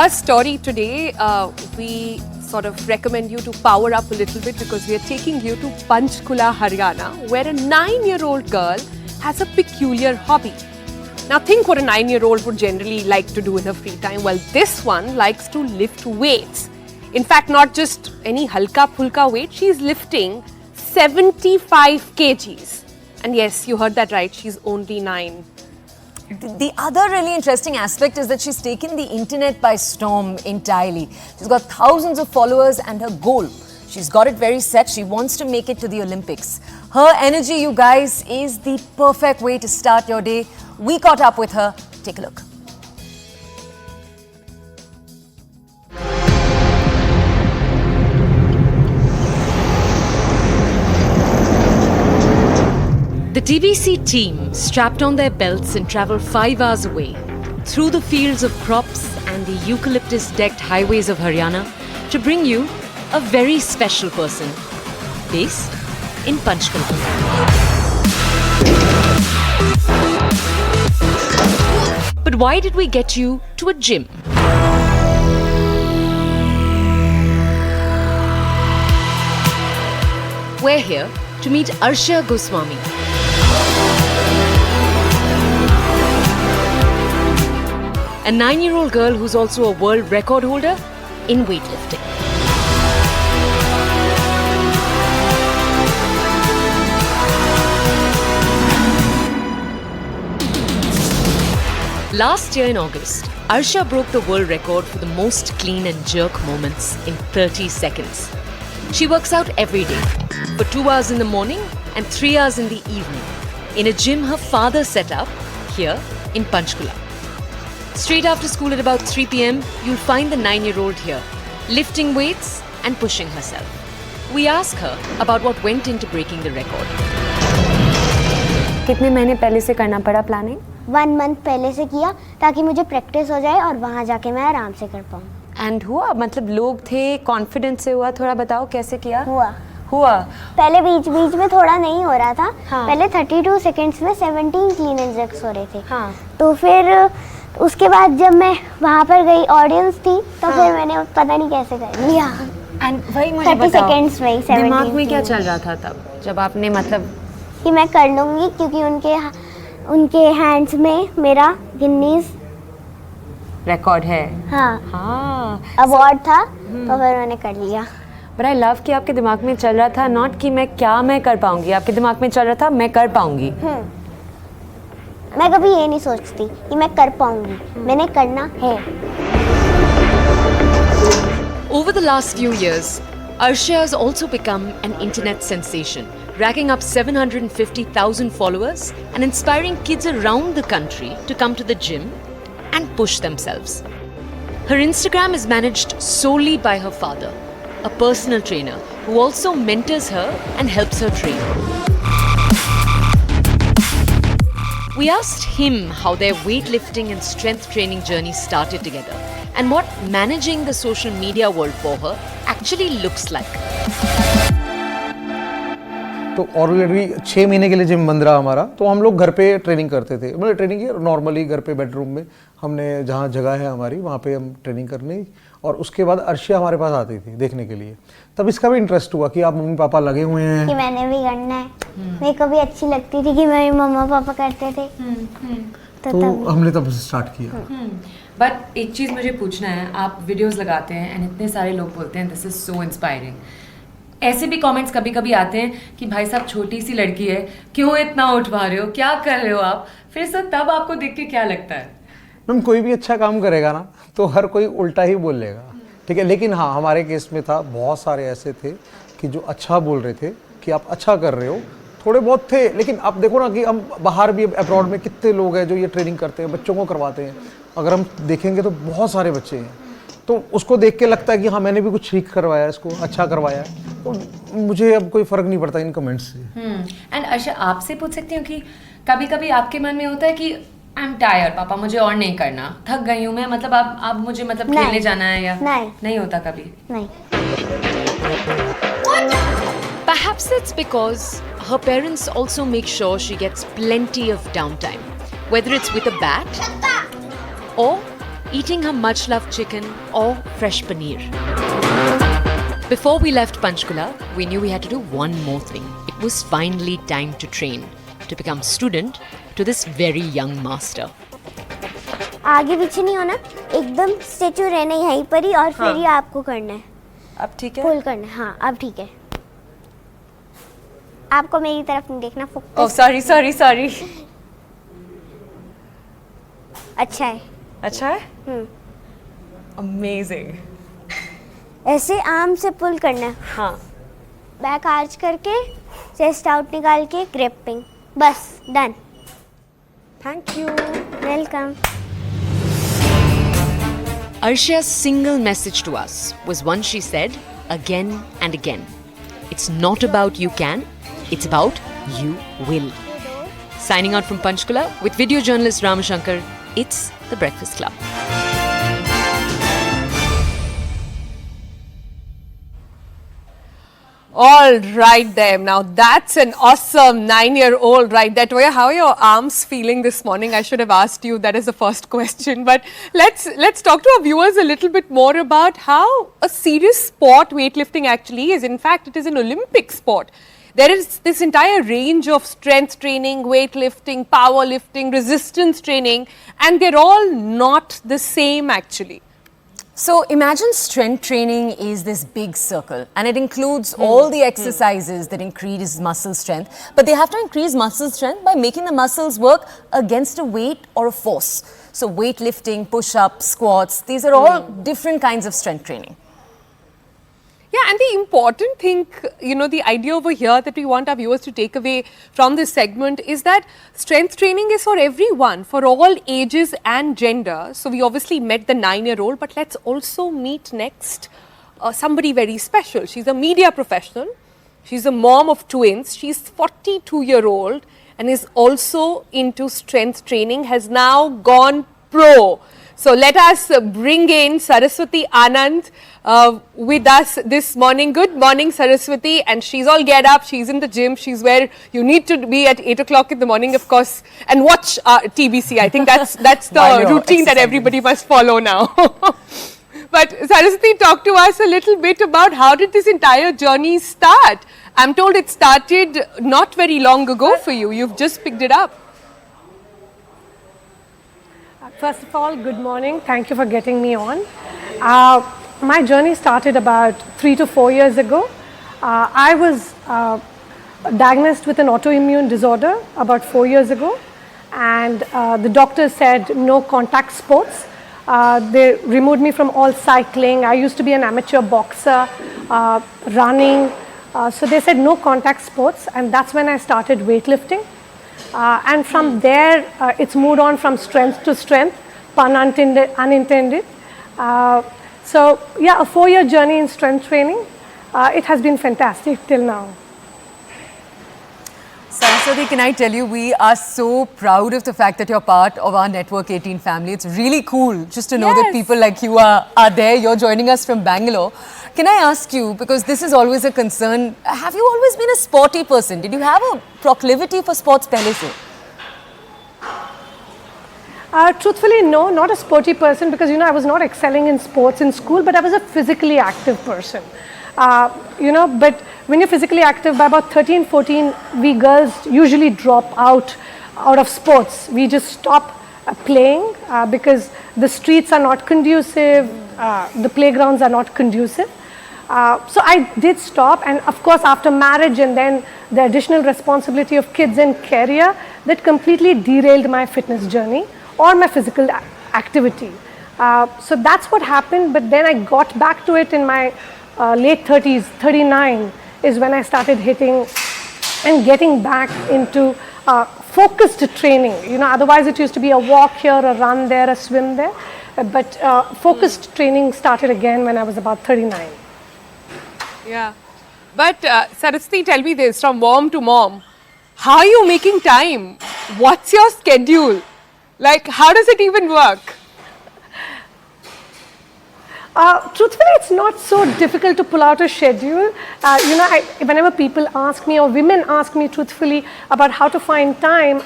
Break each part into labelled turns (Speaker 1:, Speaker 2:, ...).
Speaker 1: Our story today, we sort of recommend you to power up a little bit because we are taking you to Panchkula, Haryana, where a 9-year-old girl has a peculiar hobby. Now think what a 9-year-old would generally like to do in her free time. Well, this one likes to lift weights. In fact, not just any halka pulka weight, she's lifting 75 kgs. And yes, you heard that right, she's only 9.
Speaker 2: The other really interesting aspect is that she's taken the internet by storm entirely. She's got thousands of followers and her goal, she's got it very set. She wants to make it to the Olympics. Her energy, you guys, is the perfect way to start your day. We caught up with her. Take a look.
Speaker 3: The TBC team strapped on their belts and travelled 5 hours away through the fields of crops and the eucalyptus-decked highways of Haryana to bring you a very special person based in Panchkula. But why did we get you to a gym? We're here to meet Arshia Goswami. A 9-year-old girl who's also a world record holder in weightlifting. Last year in August, Arshia broke the world record for the most clean and jerk moments in 30 seconds. She works out every day for 2 hours in the morning and 3 hours in the evening in a gym her father set up here in Panchkula. Straight after school at about 3 p.m, you'll find the 9-year-old here, lifting weights and pushing herself. We ask her about what went into breaking the record.
Speaker 4: कितने महीने पहले से करना पड़ा planning?
Speaker 5: 1 month पहले से किया ताकि मुझे प्रैक्टिस हो जाए और वहाँ जाके मैं आराम से कर पाऊँ।
Speaker 4: एंड हुआ, मतलब लोग थे, कॉन्फिडेंस से हुआ, थोड़ा बताओ कैसे किया? हुआ
Speaker 5: पहले बीच बीच में थोड़ा नहीं हो रहा था। हाँ। पहले 32 सेकंड्स में 17 क्लीन एंड जर्क्स हो रहे थे। हाँ। तो फिर उसके बाद जब मैं वहाँ पर गई, ऑडियंस थी, तो हाँ। फिर मैंने पता नहीं कैसे कर लिया।
Speaker 4: एंड वही मुझे
Speaker 5: 30 सेकंड्स में 17
Speaker 4: दिमाग में क्या चल रहा था तब जब आपने मतलब
Speaker 5: कि मैं कर लूँगी, क्योंकि उनके हैंड्स में मेरा गिनीज
Speaker 4: रिकॉर्ड है।
Speaker 5: हाँ अवार्ड था, तो फिर मैंने कर लिया।
Speaker 4: बट आई लव कि आपके दिमाग में चल रहा था नॉट कि मैं कर पाऊंगी, आपके दिमाग में चल रहा था मैं कर पाऊंगी।
Speaker 5: मैं कभी ये नहीं सोचती कि मैं कर पाऊंगी, मैंने करना है।
Speaker 3: Over the last few years, Arshia has also become an internet sensation, racking up 750,000 followers and inspiring kids around the country to come to the gym and push themselves. Her Instagram is managed solely by her father, a personal trainer who also mentors her and helps her train. We asked him how their weightlifting and strength training journey started together and what managing the social media world for her actually looks like.
Speaker 6: तो already 6 महीने के लिए gym बंद रहा हमारा, तो हम लोग घर पे ट्रेनिंग करते थे। मतलब ट्रेनिंग की नॉर्मली घर पे बेडरूम में हमने जहाँ जगह है हमारी वहाँ पे हम ट्रेनिंग करने, और उसके बाद अर्शिया हमारे पास आती थी देखने के लिए। तब इसका भी इंटरेस्ट हुआ कि आप मम्मी पापा लगे हुए हैं
Speaker 5: कि मैंने भी करना है। मेरे को भी अच्छी लगती थी कि मेरे मम्मा पापा करते थे,
Speaker 6: तो हमने तब स्टार्ट किया।
Speaker 7: बट एक चीज़ मुझे पूछना है, आप वीडियोस लगाते हैं एंड इतने सारे लोग बोलते हैं दिस इज़ सो इंस्पायरिंग, ऐसे भी कमेंट्स कभी कभी आते हैं कि भाई साहब छोटी सी लड़की है, क्यों इतना उठवा रहे हो, क्या कर रहे हो आप? फिर सर तब आपको देख के क्या लगता है?
Speaker 6: मैम कोई भी अच्छा काम करेगा ना तो हर कोई उल्टा ही बोलेगा, ठीक है। लेकिन हाँ, हमारे केस में था, बहुत सारे ऐसे थे कि जो अच्छा बोल रहे थे कि आप अच्छा कर रहे हो, थोड़े बहुत थे। लेकिन आप देखो ना कि हम बाहर भी अब्रॉड में कितने लोग हैं जो ये ट्रेनिंग करते हैं, बच्चों को करवाते हैं। अगर हम देखेंगे तो बहुत सारे बच्चे हैं, तो उसको देख के लगता है कि हाँ मैंने भी कुछ ठीक करवाया, इसको अच्छा करवाया है, तो मुझे अब कोई फ़र्क नहीं पड़ता इन कमेंट्स से।
Speaker 7: एंड अर्शा, आपसे पूछ सकती हूँ कि कभी कभी आपके मन में होता है कि आई एम टायर्ड पापा, मुझे और नहीं करना, थक गई हूँ मैं, मतलब आप मुझे मतलब खेलने जाना है, या नहीं होता कभी?
Speaker 5: नहीं।
Speaker 3: Perhaps it's because her parents also make sure she gets plenty of downtime, whether it's with a bat or eating her much loved chicken or fresh paneer. Before we left Panchkula, we knew we had to do one more thing. It was finally time to train, to become student to this very young master.
Speaker 5: आगे पीछे नहीं होना, एकदम statue रहना यहीं पर ही और फिर ही आपको करना है.
Speaker 2: अब ठीक है?
Speaker 5: पुल करना है. हाँ, अब ठीक है. आपको मेरी तरफ नहीं देखना, फोकस.
Speaker 2: Oh, sorry.
Speaker 5: अच्छा है.
Speaker 2: अच्छा है? Amazing.
Speaker 5: ऐसे आर्म से पुल करना है.
Speaker 2: हाँ.
Speaker 5: बैक आर्च करके चेस्ट आउट निकाल के ग्रिपिंग. बस done.
Speaker 2: Thank you.
Speaker 5: Welcome.
Speaker 3: Arsha's single message to us was one she said again and again. It's not about you can, it's about you will. Signing out from Panchkula with video journalist Ramashankar, it's The Breakfast Club.
Speaker 1: All right, then. Now that's an awesome 9-year-old right there. Toya, how are your arms feeling this morning? I should have asked you that as the first question. But let's talk to our viewers a little bit more about how a serious sport weightlifting actually is. In fact, it is an Olympic sport. There is this entire range of strength training, weightlifting, powerlifting, resistance training, and they're all not the same actually.
Speaker 2: So imagine strength training is this big circle and it includes all the exercises that increase muscle strength, but they have to increase muscle strength by making the muscles work against a weight or a force. So weightlifting, push-ups, squats, these are all different kinds of strength training.
Speaker 1: Yeah, and the important thing, the idea over here that we want our viewers to take away from this segment is that strength training is for everyone, for all ages and gender. So we obviously met the 9-year-old, but let's also meet next somebody very special. She's a media professional. She's a mom of twins. She's 42-year-old and is also into strength training, has now gone pro. So let us bring in Saraswati Anand with us this morning. Good morning, Saraswati. And she's all get up. She's in the gym. She's where you need to be at 8 o'clock in the morning, of course, and watch TBC. I think that's the routine that everybody must follow now. But Saraswati, talk to us a little bit about how did this entire journey start? I'm told it started not very long ago for you. You've just picked it up.
Speaker 8: First of all, good morning. Thank you for getting me on. My journey started about 3 to 4 years ago. I was diagnosed with an autoimmune disorder about 4 years ago, and the doctor said no contact sports. They removed me from all cycling. I used to be an amateur boxer, running. So they said no contact sports, and that's when I started weightlifting. And from there, it's moved on from strength to strength, pun unintended. So yeah, a 4-year journey in strength training. It has been fantastic till now.
Speaker 2: Saraswati, can I tell you, we are so proud of the fact that you're part of our Network 18 family. It's really cool just to know that people like you are there. You're joining us from Bangalore. Can I ask you, because this is always a concern, have you always been a sporty person? Did you have a proclivity for sports pehle se?
Speaker 8: Truthfully, no, not a sporty person, because I was not excelling in sports in school, but I was a physically active person. But when you're physically active, by about 13, 14, we girls usually drop out of sports. We just stop playing because the streets are not conducive, the playgrounds are not conducive. So I did stop, and of course after marriage and then the additional responsibility of kids and career, that completely derailed my fitness journey or my physical activity. So that's what happened, but then I got back to it in my late 30s, 39 is when I started hitting and getting back into focused training. Otherwise it used to be a walk here, a run there, a swim there. But focused training started again when I was about 39.
Speaker 1: Yeah. But Saraswati, tell me this, from mom to mom, how are you making time? What's your schedule? Like, how does it even work?
Speaker 8: Truthfully, it's not so difficult to pull out a schedule. Whenever people ask me or women ask me truthfully about how to find time,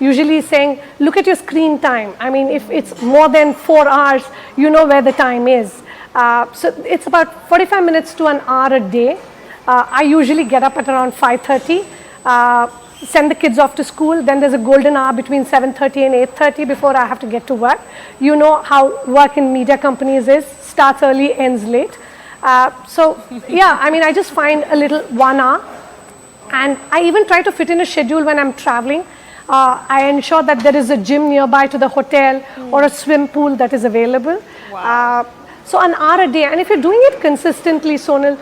Speaker 8: usually saying, look at your screen time. I mean, if it's more than 4 hours, you know where the time is. So it's about 45 minutes to an hour a day. I usually get up at around 5:30, send the kids off to school. Then there's a golden hour between 7:30 and 8:30 before I have to get to work. You know how work in media companies is, starts early, ends late. So yeah, I mean, I just find a little 1 hour. And I even try to fit in a schedule when I'm traveling. I ensure that there is a gym nearby to the hotel or a swim pool that is available. So an hour a day. And if you're doing it consistently, Sonal,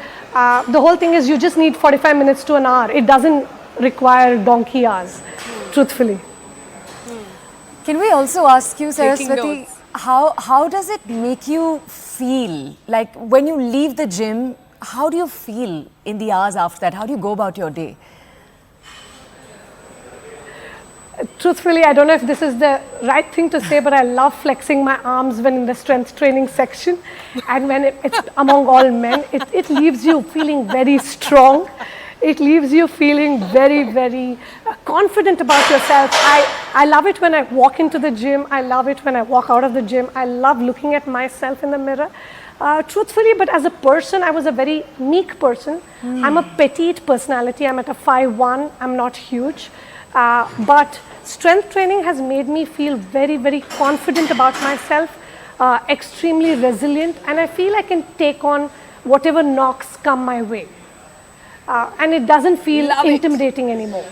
Speaker 8: the whole thing is you just need 45 minutes to an hour. It doesn't require donkey hours, truthfully.
Speaker 2: Can we also ask you,
Speaker 1: Taking
Speaker 2: Saraswati,
Speaker 1: notes.
Speaker 2: how does it make you feel? Like when you leave the gym, how do you feel in the hours after that? How do you go about your day?
Speaker 8: Truthfully, I don't know if this is the right thing to say, but I love flexing my arms when in the strength training section. And when it's among all men, it leaves you feeling very strong. It leaves you feeling very, very confident about yourself. I love it when I walk into the gym. I love it when I walk out of the gym. I love looking at myself in the mirror. Truthfully, but as a person, I was a very meek person. I'm a petite personality. I'm at a 5'1". I'm not huge. But strength training has made me feel very, very confident about myself, extremely resilient, and I feel I can take on whatever knocks come my way. And it doesn't feel
Speaker 1: Love it.
Speaker 8: intimidating anymore.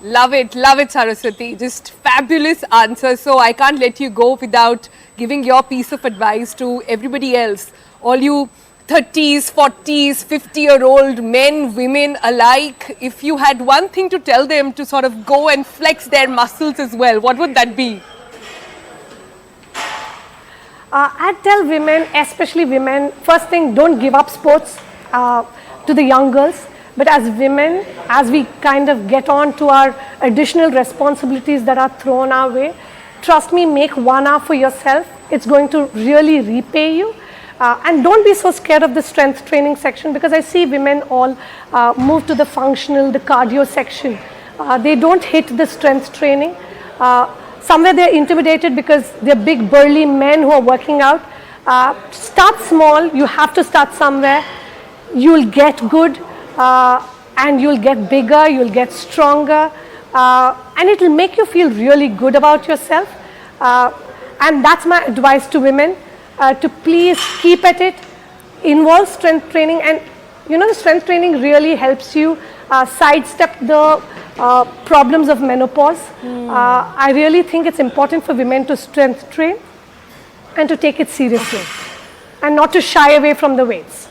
Speaker 1: Love it, Saraswati. Just fabulous answer. So I can't let you go without giving your piece of advice to everybody else. All you 30s, 40s, 50-year-old men, women alike. If you had one thing to tell them to sort of go and flex their muscles as well, what would that be?
Speaker 8: I tell women, especially women, first thing, don't give up sports to the young girls. But as women, as we kind of get on to our additional responsibilities that are thrown our way, trust me, make 1 hour for yourself. It's going to really repay you. And don't be so scared of the strength training section, because I see women all move to the functional, the cardio section. They don't hit the strength training. Somewhere they're intimidated because they're big burly men who are working out. Start small. You have to start somewhere. You'll get good. And you'll get bigger, you'll get stronger, and it'll make you feel really good about yourself. And that's my advice to women, to please keep at it, involve strength training, and you know, the strength training really helps you sidestep the problems of menopause. I really think it's important for women to strength train and to take it seriously and not to shy away from the weights.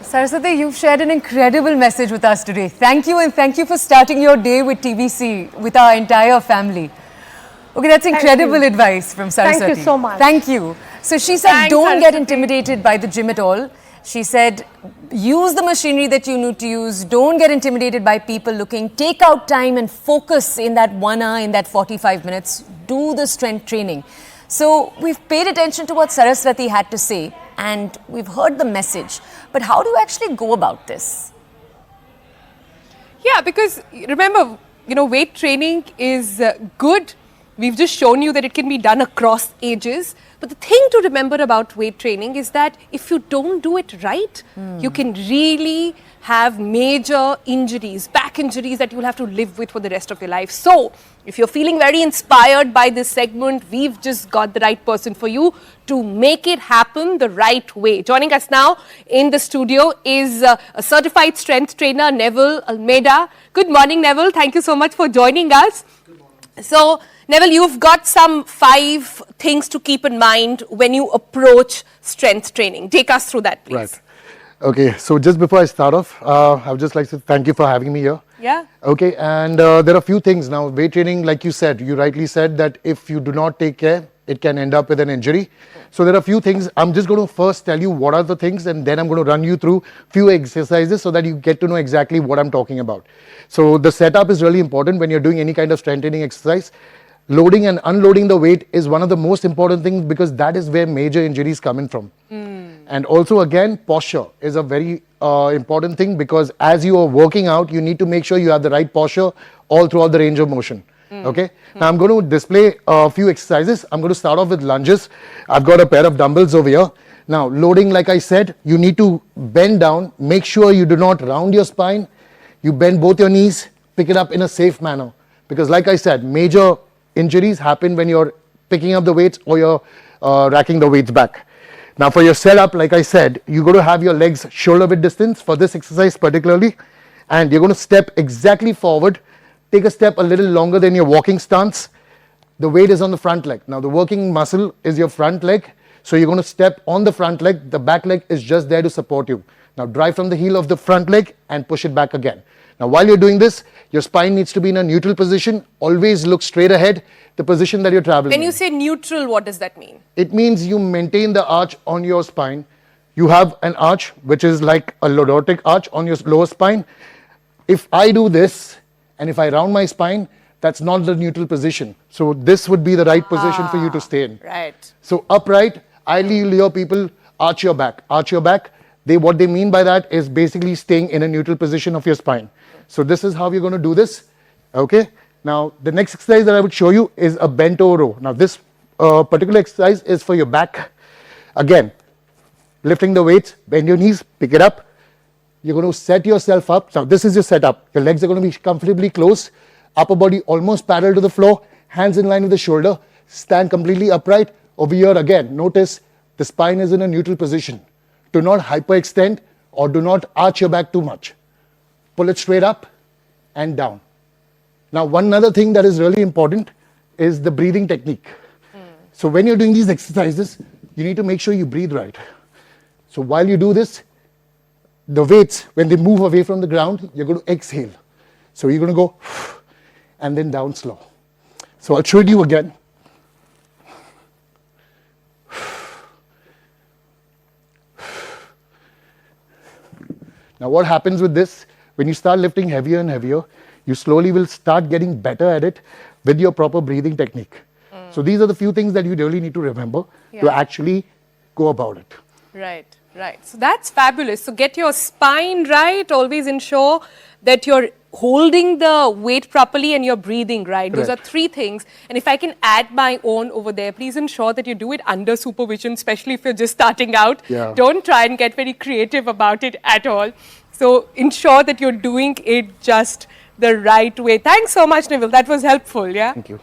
Speaker 2: Saraswati, you've shared an incredible message with us today. Thank you, and thank you for starting your day with TVC, with our entire family. Okay, that's incredible advice from Saraswati.
Speaker 8: Thank you so much.
Speaker 2: Thank you. So she said,
Speaker 1: Thanks,
Speaker 2: don't get
Speaker 1: Saraswati.
Speaker 2: intimidated by the gym at all. She said, use the machinery that you need to use. Don't get intimidated by people looking. Take out time and focus in that 1 hour, in that 45 minutes. Do the strength training. So we've paid attention to what Saraswati had to say, and we've heard the message. But how do you actually go about this?
Speaker 1: Yeah, because remember, you know, weight training is good. We've just shown you that it can be done across ages. But the thing to remember about weight training is that if you don't do it right, you can really have major injuries, back injuries that you'll have to live with for the rest of your life. So, if you're feeling very inspired by this segment, we've just got the right person for you to make it happen the right way. Joining us now in the studio is a certified strength trainer, Neville Almeida. Good morning, Neville. Thank you so much for joining us. So, Neville, you've got some 5 things to keep in mind when you approach strength training. Take us through that, please.
Speaker 9: Right. Okay, so just before I start off, I would just like to thank you for having me here.
Speaker 1: Yeah.
Speaker 9: Okay, and there are a few things now. Weight training, like you said, you rightly said that if you do not take care, it can end up with an injury. So there are a few things. I'm just going to first tell you what are the things, and then I'm going to run you through few exercises so that you get to know exactly what I'm talking about. So the setup is really important when you're doing any kind of strength training exercise. Loading and unloading the weight is one of the most important things, because that is where major injuries come in from. And also again, posture is a very important thing, because as you are working out, you need to make sure you have the right posture all throughout the range of motion. Okay. Now I'm going to display a few exercises. I'm going to start off with lunges. I've got a pair of dumbbells over here. Now loading, like I said, you need to bend down. Make sure you do not round your spine. You bend both your knees, pick it up in a safe manner. Because like I said, major injuries happen when you're picking up the weights or you're racking the weights back. Now for your setup, like I said, you're going to have your legs shoulder width distance for this exercise particularly. And you're going to step exactly forward. Take a step a little longer than your walking stance. The weight is on the front leg. Now the working muscle is your front leg. So you're going to step on the front leg. The back leg is just there to support you. Now drive from the heel of the front leg and push it back again. Now while you're doing this, your spine needs to be in a neutral position. Always look straight ahead, the position that you're traveling
Speaker 1: When
Speaker 9: in.
Speaker 1: you say neutral, what does that mean?
Speaker 9: It means you maintain the arch on your spine. You have an arch which is like a lordotic arch on your lower spine. If I do this and if I round my spine, that's not the neutral position. So this would be the right position for you to stay in.
Speaker 1: Right.
Speaker 9: So upright, ideally hear people arch your back. Arch your back. What they mean by that is basically staying in a neutral position of your spine. So this is how you're going to do this. Okay. Now the next exercise that I would show you is a bent over row. Now this particular exercise is for your back. Again, lifting the weights, bend your knees, pick it up. You're going to set yourself up. Now this is your setup. Your legs are going to be comfortably closed. Upper body almost parallel to the floor. Hands in line with the shoulder. Stand completely upright. Over here again, notice the spine is in a neutral position. Do not hyperextend or do not arch your back too much. Pull it straight up and down. Now one other thing that is really important is the breathing technique. So when you're doing these exercises, you need to make sure you breathe right. So while you do this, the weights, when they move away from the ground, you're going to exhale. So you're going to go and then down slow. So I'll show it you again. Now what happens with this, when you start lifting heavier and heavier, you slowly will start getting better at it with your proper breathing technique. So these are the few things that you really need to remember to actually go about it.
Speaker 1: Right, right. So that's fabulous. So get your spine right. Always ensure that you're holding the weight properly and you're breathing right. Those are
Speaker 9: Correct.
Speaker 1: three things. And if I can add my own over there, please ensure that you do it under supervision, especially if you're just starting out.
Speaker 9: Yeah.
Speaker 1: Don't try and get very creative about it at all. So ensure that you're doing it just the right way. Thanks so much, Neville. That was helpful, yeah?
Speaker 9: Thank you.